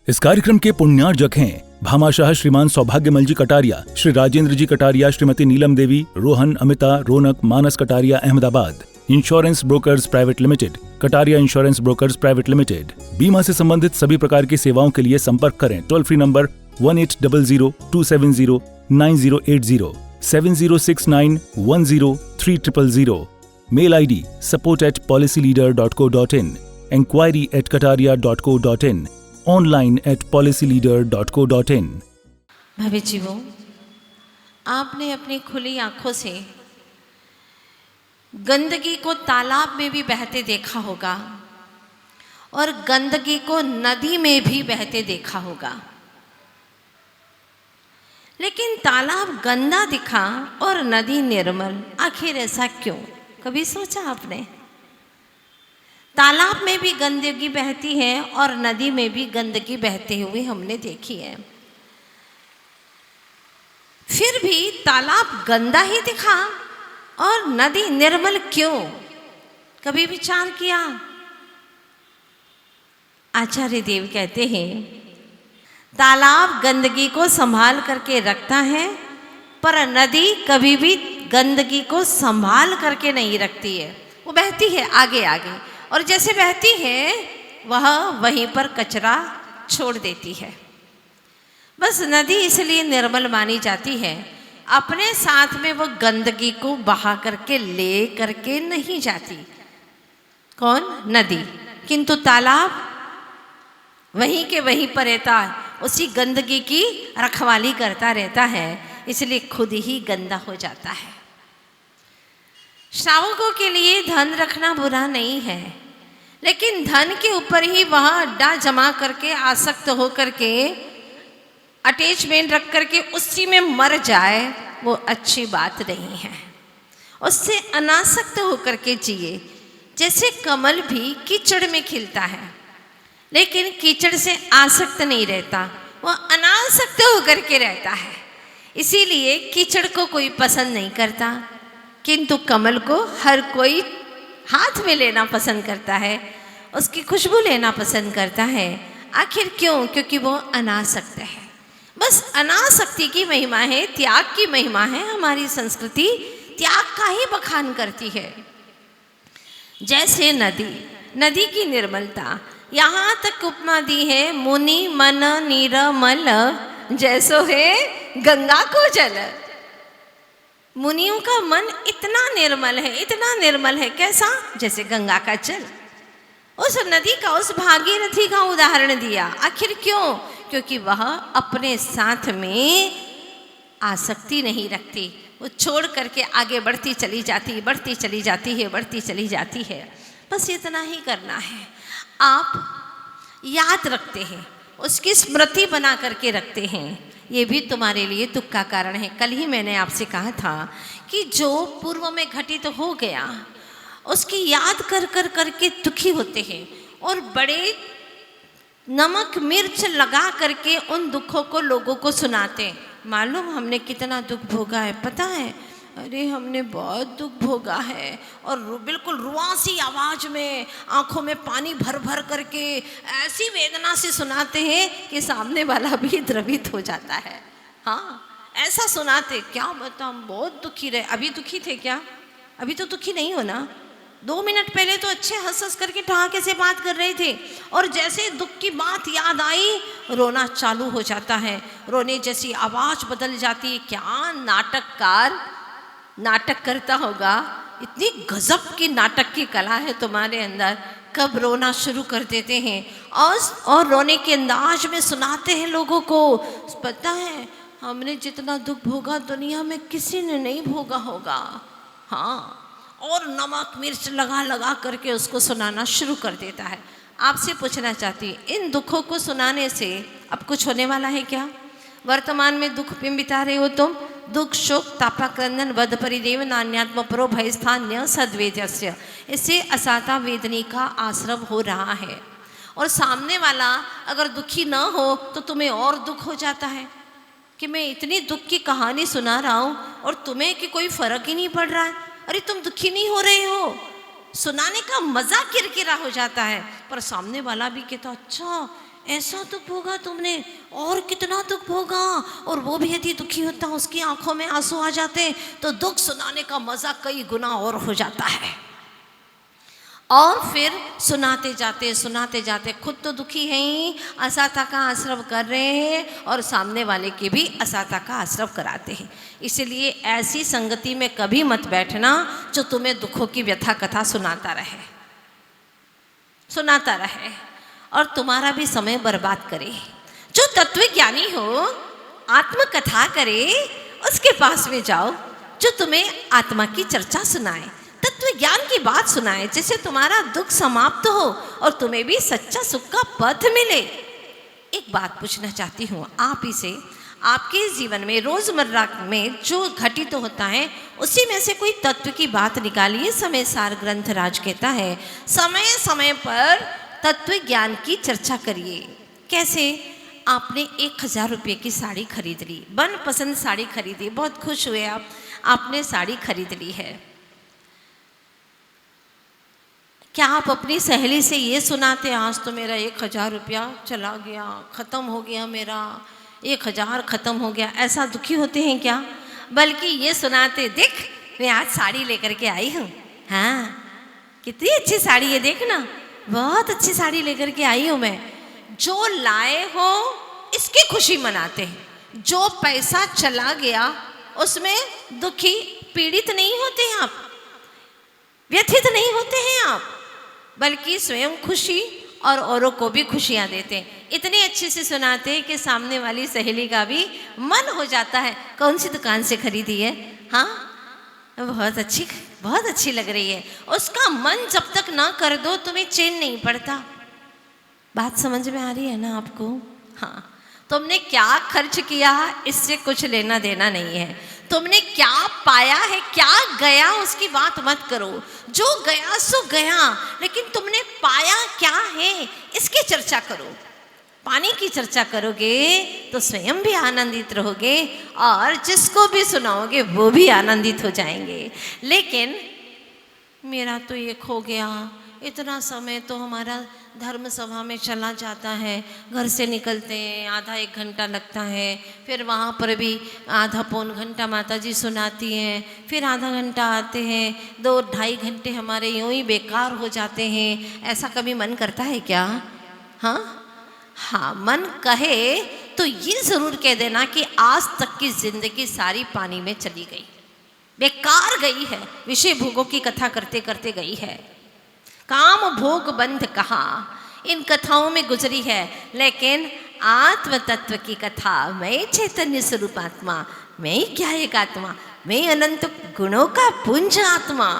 इस कार्यक्रम के पुण्यार्जक हैं Bhamashah Shriman Saubhagyamal ji Kataria, Shri Rajendra ji Kataria, Shrimati Neelam Devi, Rohan, Amita, Raunak, Manas Kataria, Ahmedabad. Insurance brokers private limited, Kataria insurance brokers private limited. बीमा से संबंधित सभी प्रकार की सेवाओं के लिए संपर्क करें। Toll free number 1800-270-9080, 7069103000। Mail ID support@policyleader.co.in, enquiry@kataria.co.in, online@policyleader.co.in। भव्य जीवों, आपने अपनी खुली आंखों से गंदगी को तालाब में भी बहते देखा होगा और गंदगी को नदी में भी बहते देखा होगा, लेकिन तालाब गंदा दिखा और नदी निर्मल। आखिर ऐसा क्यों? कभी सोचा आपने? तालाब में भी गंदगी बहती है और नदी में भी गंदगी बहते हुए हमने देखी है, फिर भी तालाब गंदा ही दिखा और नदी निर्मल क्यों? कभी विचार किया? आचार्य देव कहते हैं, तालाब गंदगी को संभाल करके रखता है, पर नदी कभी भी गंदगी को संभाल करके नहीं रखती है। वो बहती है आगे आगे, और जैसे बहती है वह वहीं पर कचरा छोड़ देती है। बस नदी इसलिए निर्मल मानी जाती है, अपने साथ में वो गंदगी को बहा करके ले करके नहीं जाती। कौन? नदी। किंतु तालाब वहीं के वहीं पर रहता है, उसी गंदगी की रखवाली करता रहता है, इसलिए खुद ही गंदा हो जाता है। श्रावकों के लिए धन रखना बुरा नहीं है, लेकिन धन के ऊपर ही वह अड्डा जमा करके आसक्त हो करके अटैचमेंट रख करके उसी में मर जाए, वो अच्छी बात नहीं है। उससे अनासक्त होकर के जिए। जैसे कमल भी कीचड़ में खिलता है, लेकिन कीचड़ से आसक्त नहीं रहता, वह अनासक्त होकर के रहता है। इसीलिए कीचड़ को कोई पसंद नहीं करता, किंतु कमल को हर कोई हाथ में लेना पसंद करता है, उसकी खुशबू लेना पसंद करता है। आखिर क्यों? क्योंकि वो अनासक्त है। बस अनासक्ति की महिमा है, त्याग की महिमा है। हमारी संस्कृति त्याग का ही बखान करती है। जैसे नदी की निर्मलता, यहाँ तक उपमा दी है, मुनि मन निरमल जैसो है गंगा को जल। मुनियों का मन इतना निर्मल है, इतना निर्मल है। कैसा? जैसे गंगा का जल। उस नदी का, उस भागीरथी का उदाहरण दिया। आखिर क्यों? क्योंकि वह अपने साथ में आसक्ति नहीं रखती, वो छोड़ करके आगे बढ़ती चली जाती है, बढ़ती चली जाती है। बस इतना ही करना है। आप याद रखते हैं, उसकी स्मृति बना करके रखते हैं, ये भी तुम्हारे लिए दुख का कारण है। कल ही मैंने आपसे कहा था कि जो पूर्व में घटित हो गया उसकी याद कर करके दुखी होते हैं और बड़े नमक मिर्च लगा करके उन दुखों को लोगों को सुनाते हैं। मालूम हमने कितना दुख भोगा है, पता है? अरे हमने बहुत दुख भोगा है। और बिल्कुल रुआसी आवाज में, आंखों में पानी भर भर करके ऐसी वेदना से सुनाते हैं कि सामने वाला भी द्रवित हो जाता है। हाँ, ऐसा सुनाते। क्या बताऊं, बहुत दुखी रहे। अभी दुखी थे क्या? अभी तो दुखी नहीं हो ना। 2 मिनट पहले तो अच्छे हंस हंस करके ठहाके से बात कर रहे थे, और जैसे दुख की बात याद आई रोना चालू हो जाता है। रोने जैसी आवाज बदल जाती है। क्या नाटककार नाटक करता होगा! इतनी गजब की नाटक की कला है तुम्हारे अंदर। कब रोना शुरू कर देते हैं और रोने के अंदाज में सुनाते हैं लोगों को। पता है, हमने जितना दुख भोगा दुनिया में किसी ने नहीं भोगा होगा। हाँ, और नमक मिर्च लगा लगा करके उसको सुनाना शुरू कर देता है। आपसे पूछना चाहती, इन दुखों को सुनाने से अब कुछ होने वाला है क्या? वर्तमान में दुख में बिता रहे हो तुम। दुख शोक तापा क्रंदन वध परिदेव नान्यात्म परो भय स्थान्य सद्वेद्यस्य, इससे असाता वेदनी का आश्रव हो रहा है। और सामने वाला अगर दुखी ना हो तो तुम्हें और दुख हो जाता है कि मैं इतनी दुख की कहानी सुना रहा हूँ और तुम्हें कि कोई फर्क ही नहीं पड़ रहा है। अरे तुम दुखी नहीं हो रहे हो, सुनाने का मजा किरकिरा हो जाता है। पर सामने वाला भी कहता, अच्छा ऐसा दुख भोगा तुमने, और कितना दुख भोगा। और वो भी यदि दुखी होता, उसकी आंखों में आंसू आ जाते, तो दुख सुनाने का मजा कई गुना और हो जाता है। और फिर सुनाते जाते खुद तो दुखी हैं ही, असाता का आश्रव कर रहे हैं और सामने वाले के भी असाता का आश्रव कराते हैं। इसलिए ऐसी संगति में कभी मत बैठना जो तुम्हें दुखों की व्यथा कथा सुनाता रहे और तुम्हारा भी समय बर्बाद करे। जो तत्वज्ञानी हो, आत्मकथा करे, उसके पास में जाओ, जो तुम्हें आत्मा की चर्चा सुनाए, तत्व ज्ञान की बात सुनाए, जिससे तुम्हारा दुख समाप्त हो और तुम्हें भी सच्चा सुख का पथ मिले। एक बात पूछना चाहती हूँ आप ही से, आपके जीवन में रोजमर्रा में जो घटित तो होता है, उसी में से कोई तत्व की बात निकालिए। समय सार ग्रंथराज कहता है, समय समय पर तत्व ज्ञान की चर्चा करिए। कैसे? आपने 1000 रुपये की साड़ी खरीद ली, मनपसंद साड़ी खरीदी, बहुत खुश हुए आपने साड़ी खरीद ली है। क्या आप अपनी सहेली से ये सुनाते, आज तो मेरा 1000 रुपया चला गया, ख़त्म हो गया, मेरा 1000 ख़त्म हो गया, ऐसा दुखी होते हैं क्या? बल्कि ये सुनाते, देख मैं आज साड़ी लेकर के आई हूँ, हाँ कितनी अच्छी साड़ी है, देखना बहुत अच्छी साड़ी लेकर के आई हूँ मैं। जो लाए हो इसकी खुशी मनाते हैं, जो पैसा चला गया उसमें दुखी पीड़ित नहीं होते हैं आप, व्यथित नहीं होते हैं आप, बल्कि स्वयं खुशी और औरों को भी खुशियाँ देते हैं। इतनी अच्छे से सुनाते हैं कि सामने वाली सहेली का भी मन हो जाता है, कौन सी दुकान से खरीदी है, हाँ बहुत अच्छी लग रही है। उसका मन जब तक ना कर दो तुम्हें चैन नहीं पड़ता। बात समझ में आ रही है ना आपको? हाँ, तुमने क्या खर्च किया इससे कुछ लेना देना नहीं है, तुमने क्या पाया है, क्या गया उसकी बात मत करो। जो गया सो गया, लेकिन तुमने पाया क्या है इसकी चर्चा करो। पानी की चर्चा करोगे तो स्वयं भी आनंदित रहोगे और जिसको भी सुनाओगे वो भी आनंदित हो जाएंगे। लेकिन मेरा तो ये खो गया, इतना समय तो हमारा धर्म सभा में चला जाता है, घर से निकलते हैं आधा 1 घंटा लगता है, फिर वहाँ पर भी आधा पौन घंटा माता जी सुनाती हैं, फिर आधा घंटा आते हैं, 2-2.5 घंटे हमारे यूँ ही बेकार हो जाते हैं। ऐसा कभी मन करता है क्या? हाँ, मन कहे तो ये ज़रूर कह देना कि आज तक की जिंदगी सारी पानी में चली गई, बेकार गई है, विषय भोगों की कथा करते करते गई है, काम भोग बंध कहा इन कथाओं में गुजरी है। लेकिन आत्म तत्व की कथा, मैं चैतन्य स्वरूप आत्मा, मैं क्या एक आत्मा, मैं अनंत गुणों का पुंज आत्मा,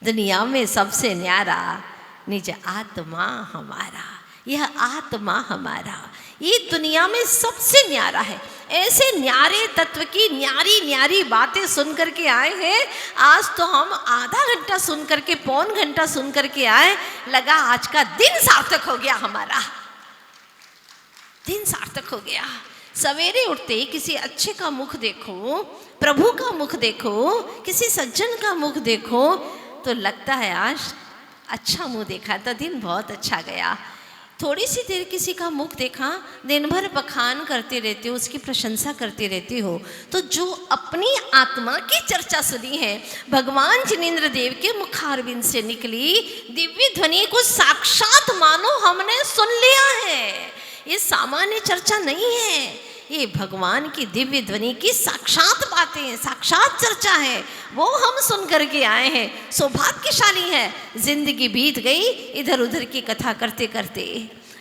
दुनिया में सबसे न्यारा निज आत्मा हमारा, यह आत्मा हमारा, ये दुनिया में सबसे न्यारा है। ऐसे न्यारे तत्व की न्यारी न्यारी बातें सुन करके आए हैं। आज तो हम आधा घंटा सुन करके, पौन घंटा सुन करके आए, लगा आज का दिन सार्थक हो गया, हमारा दिन सार्थक हो गया। सवेरे उठते ही किसी अच्छे का मुख देखो, प्रभु का मुख देखो, किसी सज्जन का मुख देखो, तो लगता है आज अच्छा मुंह देखा था, दिन बहुत अच्छा गया। थोड़ी सी देर किसी का मुख देखा, दिन भर बखान करते रहते हो, उसकी प्रशंसा करते रहते हो। तो जो अपनी आत्मा की चर्चा सुनी है, भगवान जिनेंद्र देव के मुखारविंद से निकली दिव्य ध्वनि को साक्षात मानो हमने सुन लिया है। ये सामान्य चर्चा नहीं है, ये भगवान की दिव्य ध्वनि की साक्षात बातें हैं, साक्षात चर्चा है, वो हम सुन करके आए हैं। सौभाग्यशाली है, जिंदगी बीत गई इधर उधर की कथा करते करते,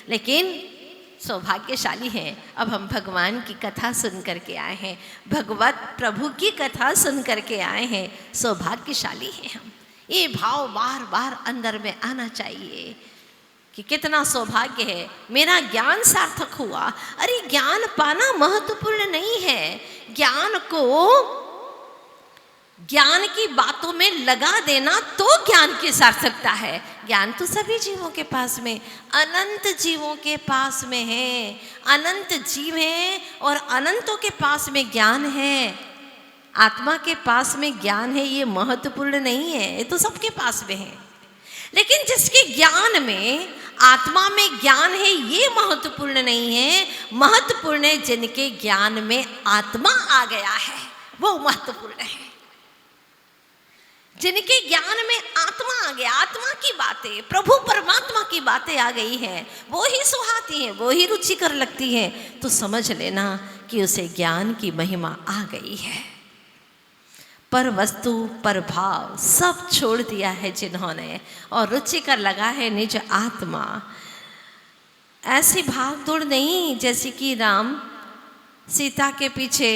लेकिन सौभाग्यशाली है अब हम भगवान की कथा सुन करके आए हैं, भगवत प्रभु की कथा सुन करके आए हैं। सौभाग्यशाली है हम। ये भाव बार बार अंदर में आना चाहिए कि कितना सौभाग्य है, मेरा ज्ञान सार्थक हुआ। अरे ज्ञान पाना महत्वपूर्ण नहीं है, ज्ञान को ज्ञान की बातों में लगा देना तो ज्ञान की सार्थकता है। ज्ञान तो सभी जीवों के पास में, अनंत जीवों के पास में है, अनंत जीव हैं और अनंतों के पास में ज्ञान है। आत्मा के पास में ज्ञान है, ये महत्वपूर्ण नहीं है, ये तो सबके पास में है। लेकिन जिसके ज्ञान में, आत्मा में ज्ञान है, ये महत्वपूर्ण नहीं है। महत्वपूर्ण है जिनके ज्ञान में आत्मा आ गया है, वो महत्वपूर्ण है। जिनके ज्ञान में आत्मा आ गया, आत्मा की बातें, प्रभु परमात्मा की बातें आ गई हैं, वो ही सुहाती हैं, वो ही रुचिकर लगती हैं, तो समझ लेना कि उसे ज्ञान की महिमा आ गई है। पर वस्तु, पर भाव सब छोड़ दिया है जिन्होंने, और रुचिकर लगा है निज आत्मा। ऐसी भाग दौड़ नहीं जैसे कि राम सीता के पीछे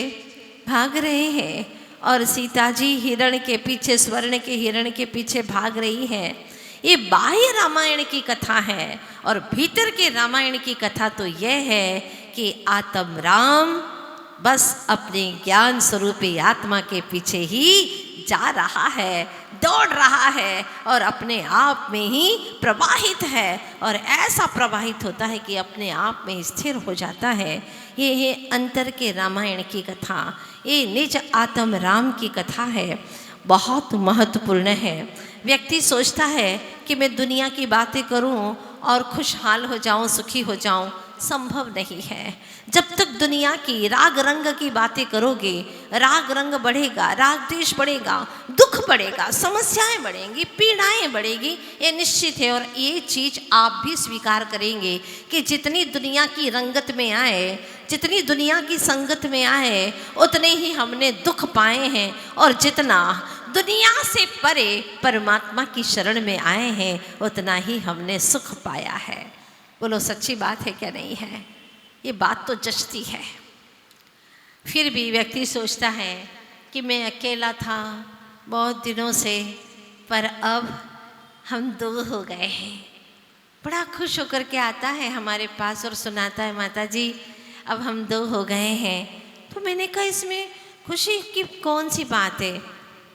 भाग रहे हैं और सीता जी हिरण के पीछे, स्वर्ण के हिरण के पीछे भाग रही है। ये बाह्य रामायण की कथा है, और भीतर के रामायण की कथा तो यह है कि आत्म राम बस अपने ज्ञान स्वरूपी आत्मा के पीछे ही जा रहा है, दौड़ रहा है, और अपने आप में ही प्रवाहित है, और ऐसा प्रवाहित होता है कि अपने आप में स्थिर हो जाता है। ये है अंतर के रामायण की कथा, ये निज आत्म राम की कथा है, बहुत महत्वपूर्ण है। व्यक्ति सोचता है कि मैं दुनिया की बातें करूं और खुशहाल हो जाऊं, सुखी हो जाऊं, संभव नहीं है। जब तक दुनिया की राग रंग की बातें करोगे, राग रंग बढ़ेगा, राग द्वेष बढ़ेगा, दुख बढ़ेगा, समस्याएं बढ़ेंगी, पीड़ाएं बढ़ेगी, ये निश्चित है। और ये चीज़ आप भी स्वीकार करेंगे कि जितनी दुनिया की रंगत में आए, जितनी दुनिया की संगत में आए, उतने ही हमने दुख पाए हैं, और जितना दुनिया से परे परमात्मा की शरण में आए हैं, उतना ही हमने सुख पाया है। बोलो सच्ची बात है क्या नहीं है? ये बात तो जचती है। फिर भी व्यक्ति सोचता है कि मैं अकेला था बहुत दिनों से, पर अब हम दो हो गए हैं। बड़ा खुश होकर के आता है हमारे पास और सुनाता है, माता जी अब हम दो हो गए हैं। तो मैंने कहा इसमें खुशी की कौन सी बात है?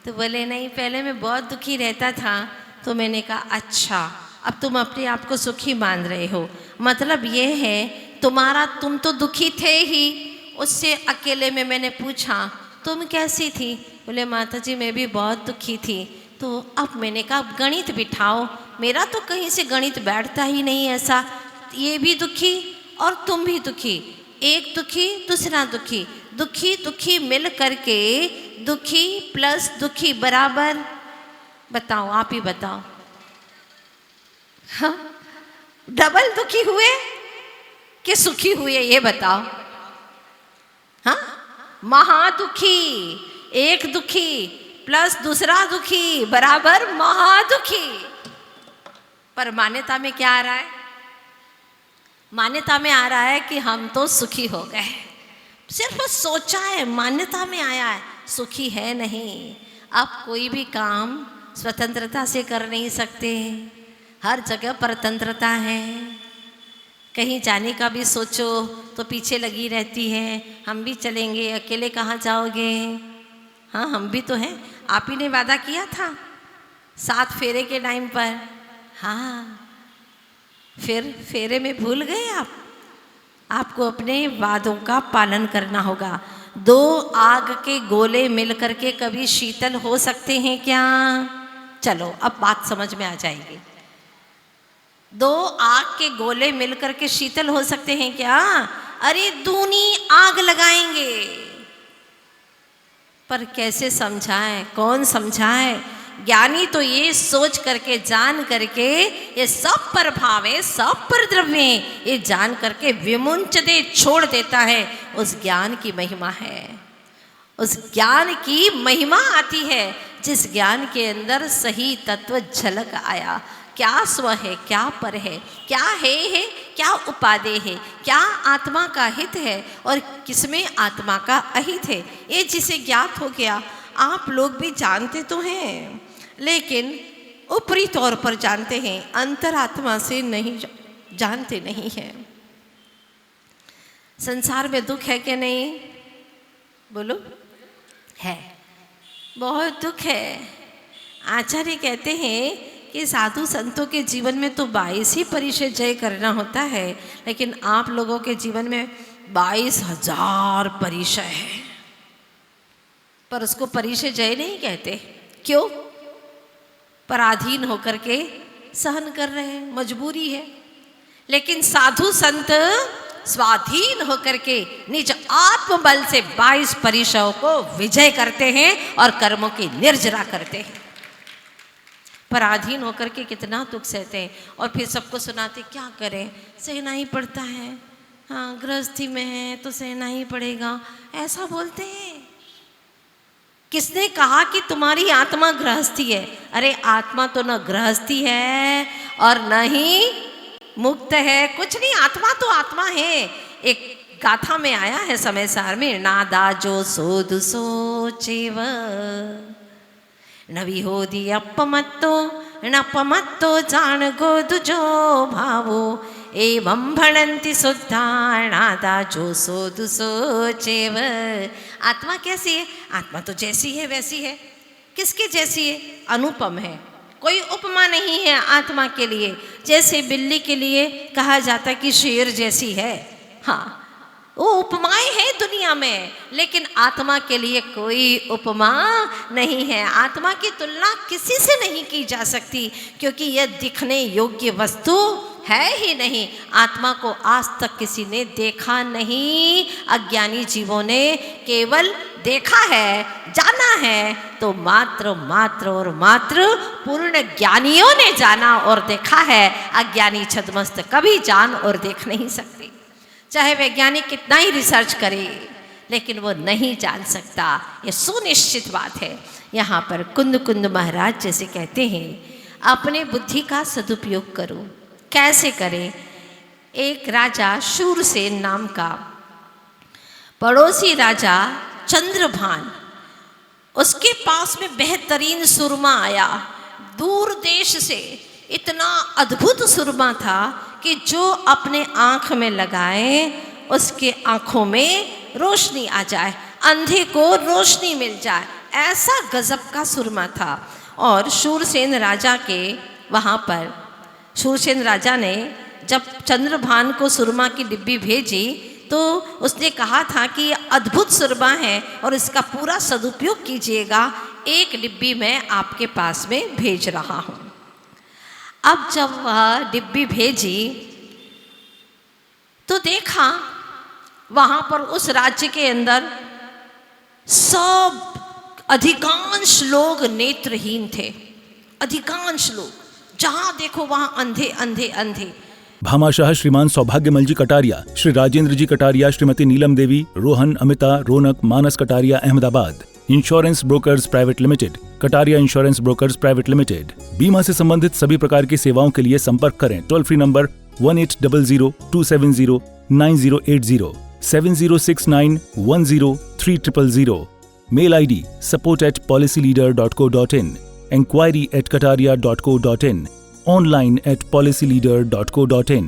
तो बोले नहीं, पहले मैं बहुत दुखी रहता था। तो मैंने कहा अच्छा, अब तुम अपने आप को सुखी मान रहे हो, मतलब ये है तुम तो दुखी थे ही। उससे अकेले में मैंने पूछा तुम कैसी थी? बोले माता जी मैं भी बहुत दुखी थी। तो अब मैंने कहा गणित बिठाओ, मेरा तो कहीं से गणित बैठता ही नहीं ऐसा। ये भी दुखी और तुम भी दुखी, एक दुखी दूसरा दुखी, दुखी दुखी मिल करके दुखी प्लस दुखी बराबर, बताओ आप ही बताओ। हाँ, डबल दुखी हुए कि सुखी हुए ये बताओ। हाँ, महादुखी, एक दुखी प्लस दूसरा दुखी बराबर महादुखी। पर मान्यता में क्या आ रहा है? मान्यता में आ रहा है कि हम तो सुखी हो गए, सिर्फ सोचा है, मान्यता में आया है, सुखी है नहीं। अब कोई भी काम स्वतंत्रता से कर नहीं सकते, हर जगह परतंत्रता है। कहीं जाने का भी सोचो तो पीछे लगी रहती है, हम भी चलेंगे, अकेले कहाँ जाओगे? हाँ हम भी तो हैं, आप ही ने वादा किया था 7 फेरे के टाइम पर। हाँ, फिर फेरे में भूल गए आप? आपको अपने वादों का पालन करना होगा। 2 आग के गोले मिलकर के कभी शीतल हो सकते हैं क्या? चलो अब बात समझ में आ जाएगी। 2 आग के गोले मिलकर के शीतल हो सकते हैं क्या? अरे दूनी आग लगाएंगे। पर कैसे समझाएं, कौन समझाए? ज्ञानी तो ये सोच करके, जान करके, ये सब पर भाव है, सब पर द्रव्य है, ये जान करके विमुंच दे, छोड़ देता है। उस ज्ञान की महिमा है, उस ज्ञान की महिमा आती है जिस ज्ञान के अंदर सही तत्व झलक आया। क्या स्व है, क्या पर है, क्या है, क्या उपादेय है, क्या आत्मा का हित है और किसमें आत्मा का अहित है, ये जिसे ज्ञात हो गया। आप लोग भी जानते तो हैं, लेकिन ऊपरी तौर पर जानते हैं, अंतरात्मा से नहीं जानते नहीं हैं। संसार में दुख है कि नहीं? बोलो, है, बहुत दुख है। आचार्य कहते हैं कि साधु संतों के जीवन में तो 22 ही परिचय जय करना होता है, लेकिन आप लोगों के जीवन में 22,000 परिचय है, पर उसको परिचय जय नहीं कहते। क्यों? पराधीन होकर के सहन कर रहे हैं, मजबूरी है। लेकिन साधु संत स्वाधीन होकर के निज आत्मबल से 22 परिसरों को विजय करते हैं और कर्मों की निर्जरा करते हैं। पराधीन होकर के कितना दुख सहते हैं और फिर सबको सुनाते, क्या करें, सहना ही पड़ता है, हाँ गृहस्थी में है तो सहना ही पड़ेगा, ऐसा बोलते हैं। किसने कहा कि तुम्हारी आत्मा गृहस्थी है? अरे आत्मा तो न गृहस्थी है और न ही मुक्त है, कुछ नहीं, आत्मा तो आत्मा है। एक गाथा में आया है समय सार में, नादा जो सोद सोचेव न विहोदी अपमत्तो न पमत्तो जान गोद जो भावो एवं भणंति शुद्धा नादा जो सोद सोचेव। आत्मा कैसी है? आत्मा तो जैसी है वैसी है। किसके जैसी है? अनुपम है, कोई उपमा नहीं है आत्मा के लिए। जैसे बिल्ली के लिए कहा जाता कि शेर जैसी है, हाँ वो उपमाएं हैं दुनिया में, लेकिन आत्मा के लिए कोई उपमा नहीं है। आत्मा की तुलना किसी से नहीं की जा सकती, क्योंकि यह दिखने योग्य वस्तु है ही नहीं। आत्मा को आज तक किसी ने देखा नहीं। अज्ञानी जीवों ने केवल देखा है, जाना है, तो मात्र मात्र और मात्र पूर्ण ज्ञानियों ने जाना और देखा है। अज्ञानी छद्मस्त कभी जान और देख नहीं सकते, चाहे वैज्ञानिक कितना ही रिसर्च करे, लेकिन वो नहीं जान सकता, ये सुनिश्चित बात है। यहाँ पर कुंद कुंद महाराज जैसे कहते हैं, अपने बुद्धि का सदुपयोग करो। कैसे करें? एक राजा शूरसेन नाम का, पड़ोसी राजा चंद्रभान, उसके पास में बेहतरीन सुरमा आया दूर देश से। इतना अद्भुत सुरमा था कि जो अपने आँख में लगाए उसके आँखों में रोशनी आ जाए, अंधे को रोशनी मिल जाए, ऐसा गजब का सुरमा था। और शूरसेन राजा के वहाँ पर शूरसेन राजा ने जब चंद्रभान को सुरमा की डिब्बी भेजी तो उसने कहा था कि ये अद्भुत सुरमा है और इसका पूरा सदुपयोग कीजिएगा, एक डिब्बी मैं आपके पास में भेज रहा हूँ। अब जब वह डिब्बी भेजी तो देखा वहाँ पर उस राज्य के अंदर सब अधिकांश लोग नेत्रहीन थे। अधिकांश लोग, जहाँ देखो वहाँ अंधे अंधे अंधे। Bhamashah Shriman Saubhagyamal ji Kataria, Shri Rajendra ji Kataria, Shrimati Neelam Devi, Rohan, Amita, Raunak, Manas Kataria, Ahmedabad. Insurance brokers private limited, Kataria insurance brokers private limited. बीमा से संबंधित सभी प्रकार की सेवाओं के लिए संपर्क करें। Toll free number 1800-270-9080, 7069103000। Mail ID support@policyleader.co.in, enquiry@kataria.co.in, online at policyleader.co.in।